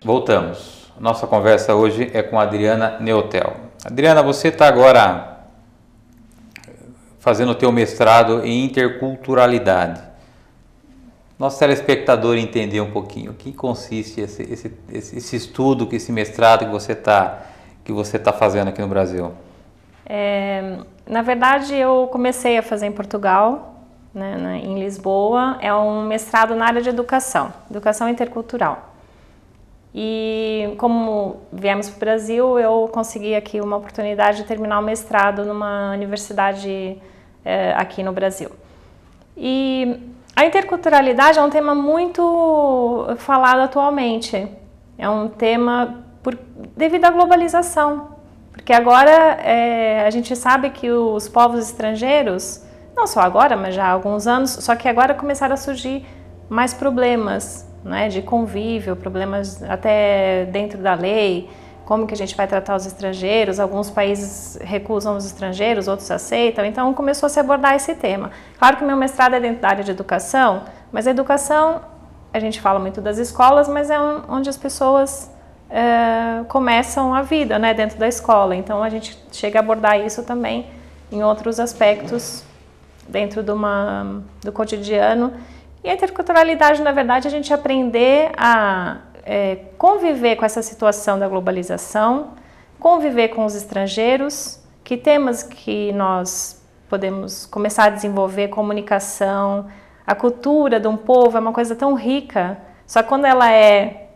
Voltamos. Nossa conversa hoje é com a Adriana Neutel. Adriana, você está agora fazendo o teu mestrado em interculturalidade. Nosso telespectador entender um pouquinho o que consiste esse estudo, esse mestrado que você tá fazendo aqui no Brasil. Na verdade, eu comecei a fazer em Portugal, né, em Lisboa. É um mestrado na área de educação intercultural. E como viemos para o Brasil, eu consegui aqui uma oportunidade de terminar o mestrado numa universidade aqui no Brasil. E a interculturalidade é um tema muito falado atualmente. É um tema devido à globalização. Porque agora a gente sabe que os povos estrangeiros, não só agora, mas já há alguns anos, só que agora começaram a surgir mais problemas, né, de convívio, problemas até dentro da lei, como que a gente vai tratar os estrangeiros. Alguns países recusam os estrangeiros, outros aceitam, então começou a se abordar esse tema. Claro que o meu mestrado é dentro da área de educação, mas a educação, a gente fala muito das escolas, mas é onde as pessoas começam a vida, né, dentro da escola. Então a gente chega a abordar isso também em outros aspectos dentro do cotidiano. E a interculturalidade, na verdade, a gente aprender a conviver com essa situação da globalização, conviver com os estrangeiros, que temas que nós podemos começar a desenvolver, comunicação, a cultura de um povo é uma coisa tão rica, só que quando ela é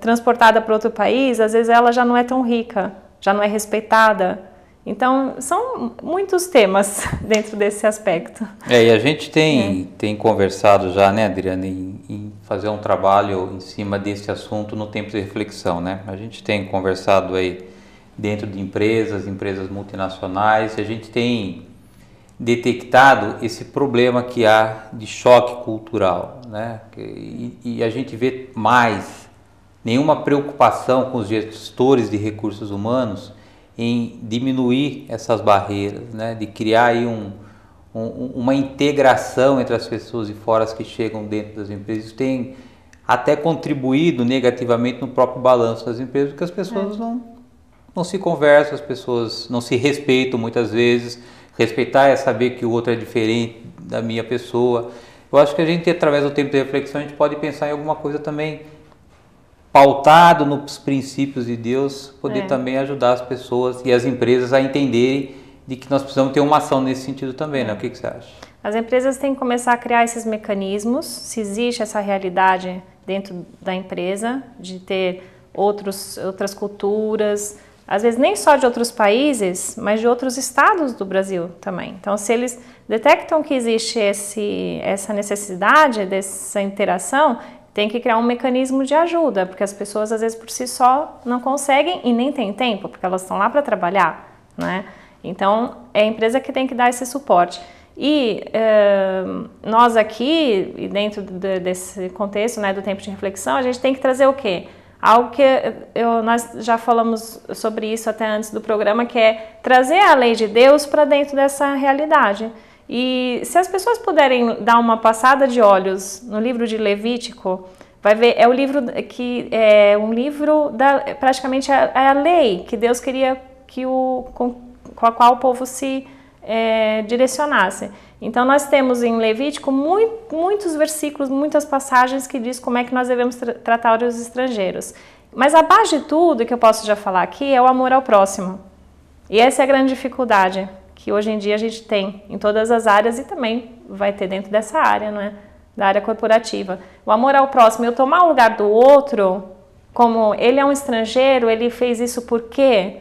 transportada para outro país, às vezes ela já não é tão rica, já não é respeitada. Então, são muitos temas dentro desse aspecto. E a gente tem conversado já, né, Adriana, em fazer um trabalho em cima desse assunto no tempo de reflexão, né? A gente tem conversado aí dentro de empresas multinacionais, e a gente tem detectado esse problema que há de choque cultural, né? E a gente vê mais nenhuma preocupação com os gestores de recursos humanos em diminuir essas barreiras, né? De criar aí uma integração entre as pessoas de fora que chegam dentro das empresas. Isso tem até contribuído negativamente no próprio balanço das empresas, porque as pessoas não se conversam, as pessoas não se respeitam muitas vezes. Respeitar é saber que o outro é diferente da minha pessoa. Eu acho que a gente, através do tempo de reflexão, a gente pode pensar em alguma coisa também pautado nos princípios de Deus, poder também ajudar as pessoas e as empresas a entenderem de que nós precisamos ter uma ação nesse sentido também, né? O que você acha? As empresas têm que começar a criar esses mecanismos, se existe essa realidade dentro da empresa, de ter outras culturas, às vezes nem só de outros países, mas de outros estados do Brasil também. Então, se eles detectam que existe essa necessidade dessa interação, tem que criar um mecanismo de ajuda, porque as pessoas às vezes por si só não conseguem e nem têm tempo, porque elas estão lá para trabalhar, né? Então é a empresa que tem que dar esse suporte. E nós aqui, dentro desse contexto, né, do tempo de reflexão, a gente tem que trazer o quê? Algo que nós já falamos sobre isso até antes do programa, que é trazer a lei de Deus para dentro dessa realidade. E se as pessoas puderem dar uma passada de olhos no livro de Levítico, vai ver, é o livro que é um livro praticamente a lei que Deus queria com a qual o povo se direcionasse. Então nós temos em Levítico muitos versículos, muitas passagens que diz como é que nós devemos tratar os estrangeiros. Mas abaixo de tudo, que eu posso já falar aqui, é o amor ao próximo. E essa é a grande dificuldade que hoje em dia a gente tem em todas as áreas e também vai ter dentro dessa área, não é? Da área corporativa. O amor ao próximo, eu tomar o lugar do outro, como ele é um estrangeiro, ele fez isso por quê?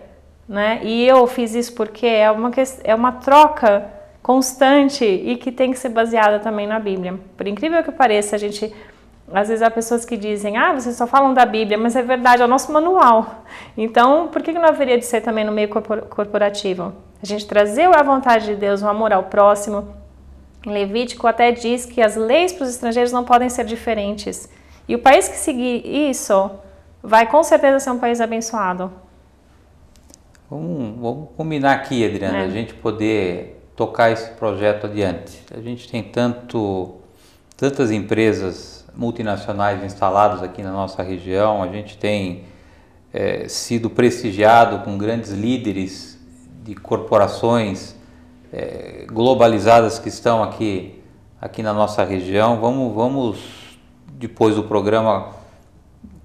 Né? E eu fiz isso porque é uma troca constante e que tem que ser baseada também na Bíblia. Por incrível que pareça, às vezes há pessoas que dizem, vocês só falam da Bíblia, mas é verdade, é o nosso manual. Então, por que não haveria de ser também no meio corporativo? A gente trazer a vontade de Deus, o amor ao próximo. Em Levítico até diz que as leis para os estrangeiros não podem ser diferentes. E o país que seguir isso vai com certeza ser um país abençoado. Vamos combinar aqui, Adriana, a gente poder tocar esse projeto adiante. A gente tem tantas empresas multinacionais instaladas aqui na nossa região, a gente tem sido prestigiado com grandes líderes de corporações globalizadas que estão aqui na nossa região. Vamos depois do programa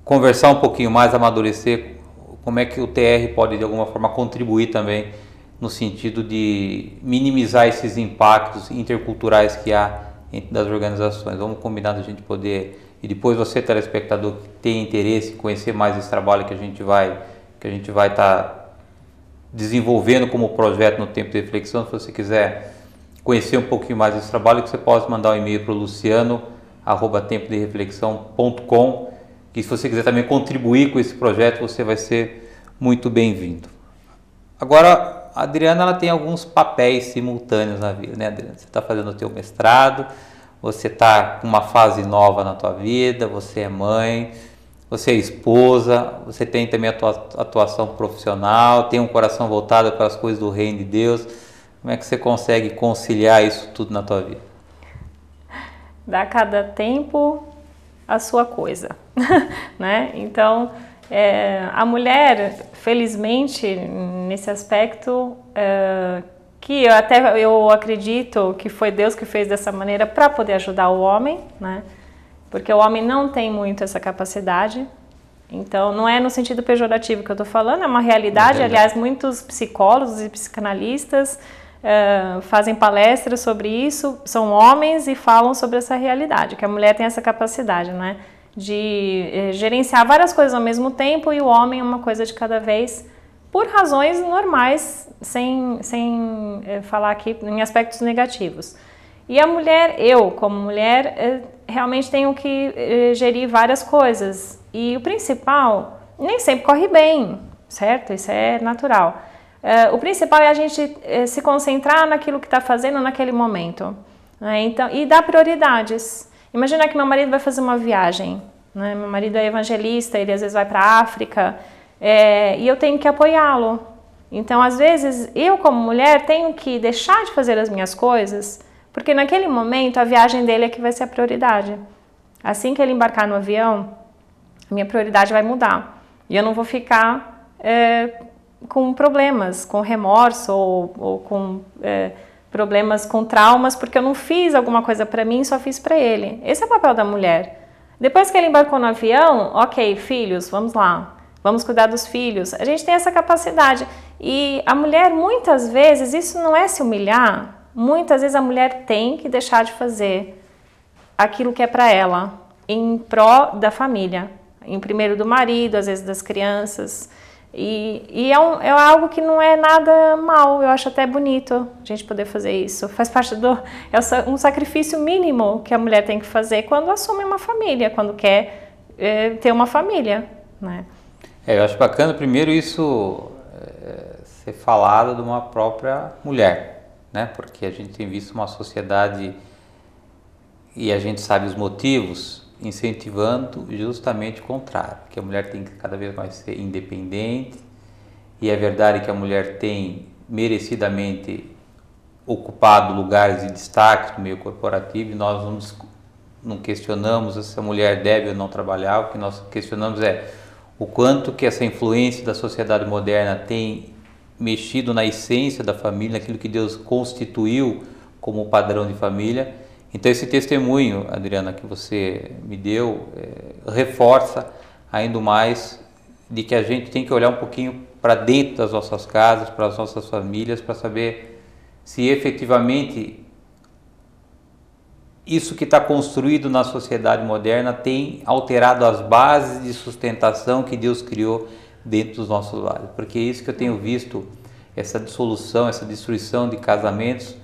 conversar um pouquinho mais, amadurecer como é que o TR pode de alguma forma contribuir também no sentido de minimizar esses impactos interculturais que há entre das organizações. Vamos combinar da gente poder, e depois você, telespectador, que tem interesse em conhecer mais esse trabalho que a gente vai estar desenvolvendo como projeto no Tempo de Reflexão. Se você quiser conhecer um pouquinho mais desse trabalho, que você possa mandar um e-mail para o luciano@tempodereflexão.com, e se você quiser também contribuir com esse projeto, você vai ser muito bem-vindo. Agora, a Adriana, ela tem alguns papéis simultâneos na vida, né, Adriana? Você está fazendo o teu mestrado, você está com uma fase nova na tua vida, você é mãe, você é esposa, você tem também a tua atuação profissional, tem um coração voltado para as coisas do reino de Deus. Como é que você consegue conciliar isso tudo na tua vida? Dá cada tempo a sua coisa, né? Então, a mulher, felizmente, nesse aspecto, que eu acredito que foi Deus que fez dessa maneira para poder ajudar o homem, né? Porque o homem não tem muito essa capacidade. Então, não é no sentido pejorativo que eu estou falando, é uma realidade. Aliás, muitos psicólogos e psicanalistas fazem palestras sobre isso, são homens e falam sobre essa realidade, que a mulher tem essa capacidade, né, de gerenciar várias coisas ao mesmo tempo, e o homem é uma coisa de cada vez, por razões normais, sem falar aqui em aspectos negativos. E a mulher, eu como mulher, realmente tenho que gerir várias coisas, e o principal nem sempre corre bem, certo? Isso é natural. O principal é a gente se concentrar naquilo que está fazendo naquele momento, né? Então, e dar prioridades. Imagina que meu marido vai fazer uma viagem, né? Meu marido é evangelista, ele às vezes vai para a África, e eu tenho que apoiá-lo. Então, às vezes, eu como mulher tenho que deixar de fazer as minhas coisas, porque naquele momento a viagem dele é que vai ser a prioridade. Assim que ele embarcar no avião, a minha prioridade vai mudar. E eu não vou ficar com problemas, com remorso ou com problemas, com traumas, porque eu não fiz alguma coisa para mim, só fiz para ele. Esse é o papel da mulher. Depois que ele embarcou no avião, ok, filhos, vamos lá, vamos cuidar dos filhos. A gente tem essa capacidade. E a mulher, muitas vezes, isso não é se humilhar, muitas vezes a mulher tem que deixar de fazer aquilo que é para ela, em pró da família, em primeiro do marido, às vezes das crianças. E é algo que não é nada mal, eu acho até bonito a gente poder fazer isso. Faz parte é um sacrifício mínimo que a mulher tem que fazer quando assume uma família, quando quer ter uma família, né? Eu acho bacana, primeiro, isso ser falado de uma própria mulher, né? Porque a gente tem visto uma sociedade, e a gente sabe os motivos, incentivando justamente o contrário, que a mulher tem que cada vez mais ser independente, e é verdade que a mulher tem merecidamente ocupado lugares de destaque no meio corporativo, e nós não questionamos se a mulher deve ou não trabalhar. O que nós questionamos é o quanto que essa influência da sociedade moderna tem mexido na essência da família, naquilo que Deus constituiu como padrão de família. Então, esse testemunho, Adriana, que você me deu, reforça ainda mais de que a gente tem que olhar um pouquinho para dentro das nossas casas, para as nossas famílias, para saber se efetivamente isso que está construído na sociedade moderna tem alterado as bases de sustentação que Deus criou dentro dos nossos lares. Porque é isso que eu tenho visto, essa dissolução, essa destruição de casamentos,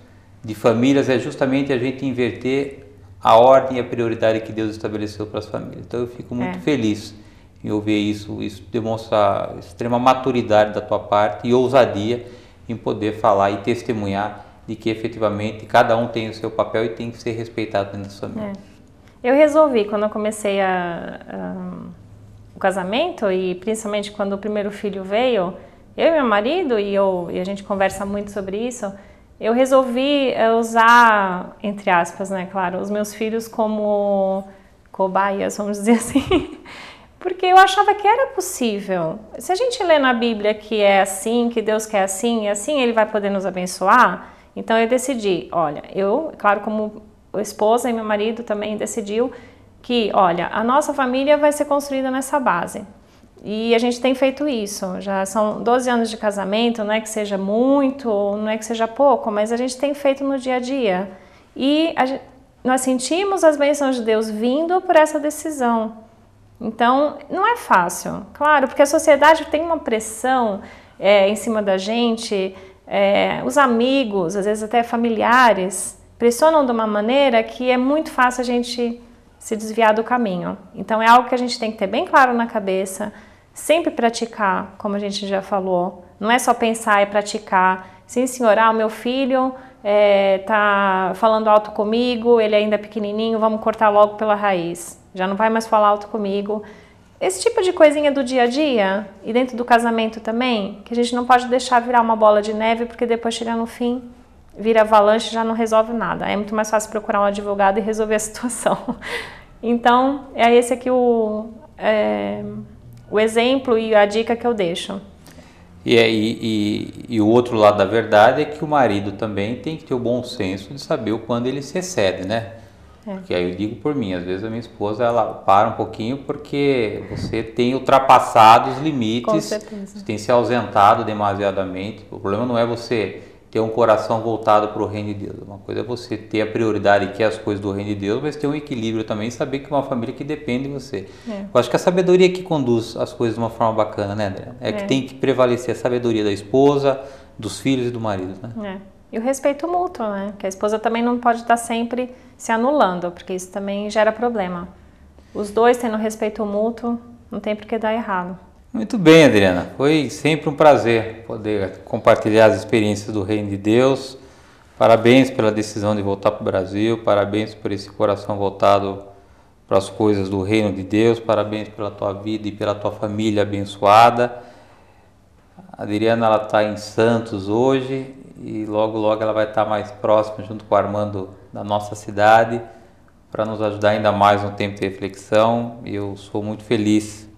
de famílias, é justamente a gente inverter a ordem e a prioridade que Deus estabeleceu para as famílias. Então eu fico muito feliz em ouvir isso. Isso demonstra extrema maturidade da tua parte e ousadia em poder falar e testemunhar de que efetivamente cada um tem o seu papel e tem que ser respeitado dentro da família. Eu resolvi, quando eu comecei o casamento, e principalmente quando o primeiro filho veio, eu e meu marido, e a gente conversa muito sobre isso, eu resolvi usar, entre aspas, né, claro, os meus filhos como cobaias, vamos dizer assim, porque eu achava que era possível. Se a gente lê na Bíblia que é assim, que Deus quer assim, e assim Ele vai poder nos abençoar, então eu decidi, olha, eu, claro, como esposa e meu marido também decidiu que, olha, a nossa família vai ser construída nessa base. E a gente tem feito isso, já são 12 anos de casamento, não é que seja muito, não é que seja pouco, mas a gente tem feito no dia a dia. E nós sentimos as bênçãos de Deus vindo por essa decisão. Então, não é fácil, claro, porque a sociedade tem uma pressão em cima da gente, os amigos, às vezes até familiares, pressionam de uma maneira que é muito fácil a gente se desviar do caminho. Então, é algo que a gente tem que ter bem claro na cabeça, sempre praticar, como a gente já falou. Não é só pensar, é praticar. Sim, senhor, o meu filho tá falando alto comigo, ele ainda é pequenininho, vamos cortar logo pela raiz. Já não vai mais falar alto comigo. Esse tipo de coisinha do dia a dia, e dentro do casamento também, que a gente não pode deixar virar uma bola de neve, porque depois chega no fim, vira avalanche e já não resolve nada. É muito mais fácil procurar um advogado e resolver a situação. Então, é esse aqui o exemplo e a dica que eu deixo. E o outro lado da verdade é que o marido também tem que ter o bom senso de saber o quando ele se excede, né? Porque aí eu digo por mim, às vezes a minha esposa ela para um pouquinho porque você tem ultrapassado os limites, Com certeza. você tem se ausentado demasiadamente. O problema não é você ter um coração voltado para o reino de Deus. Uma coisa é você ter a prioridade que é as coisas do reino de Deus, mas ter um equilíbrio também e saber que é uma família que depende de você. Eu acho que a sabedoria que conduz as coisas de uma forma bacana, né, André? Que tem que prevalecer a sabedoria da esposa, dos filhos e do marido, né? E o respeito mútuo, né? Que a esposa também não pode estar sempre se anulando, porque isso também gera problema. Os dois tendo respeito mútuo, não tem por que dar errado. Muito bem, Adriana. Foi sempre um prazer poder compartilhar as experiências do Reino de Deus. Parabéns pela decisão de voltar para o Brasil. Parabéns por esse coração voltado para as coisas do Reino de Deus. Parabéns pela tua vida e pela tua família abençoada. A Adriana ela está em Santos hoje e logo logo ela vai estar mais próxima junto com o Armando da nossa cidade para nos ajudar ainda mais no tempo de reflexão. E eu sou muito feliz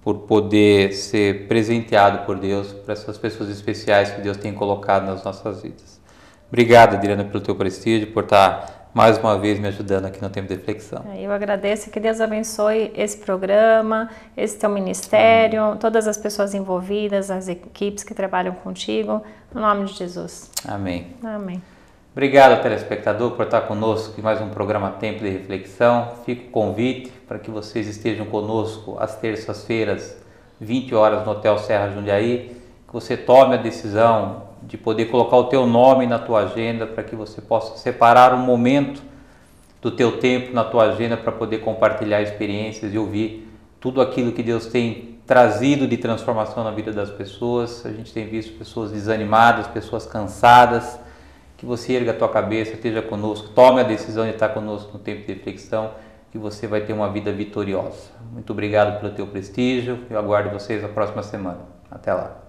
por poder ser presenteado por Deus, por essas pessoas especiais que Deus tem colocado nas nossas vidas. Obrigado, Adriana, pelo teu prestígio, por estar mais uma vez me ajudando aqui no Tempo de Reflexão. Eu agradeço, que Deus abençoe esse programa, esse teu ministério, todas as pessoas envolvidas, as equipes que trabalham contigo, no nome de Jesus. Amém. Amém. Obrigado, telespectador, por estar conosco em mais um programa Tempo de Reflexão. Fica o convite para que vocês estejam conosco às terças-feiras, 20 horas no Hotel Serra Jundiaí, que você tome a decisão de poder colocar o teu nome na tua agenda para que você possa separar um momento do teu tempo na tua agenda para poder compartilhar experiências e ouvir tudo aquilo que Deus tem trazido de transformação na vida das pessoas. A gente tem visto pessoas desanimadas, pessoas cansadas. Que você erga a tua cabeça, esteja conosco, tome a decisão de estar conosco no tempo de reflexão, que você vai ter uma vida vitoriosa. Muito obrigado pelo teu prestígio, eu aguardo vocês na próxima semana. Até lá.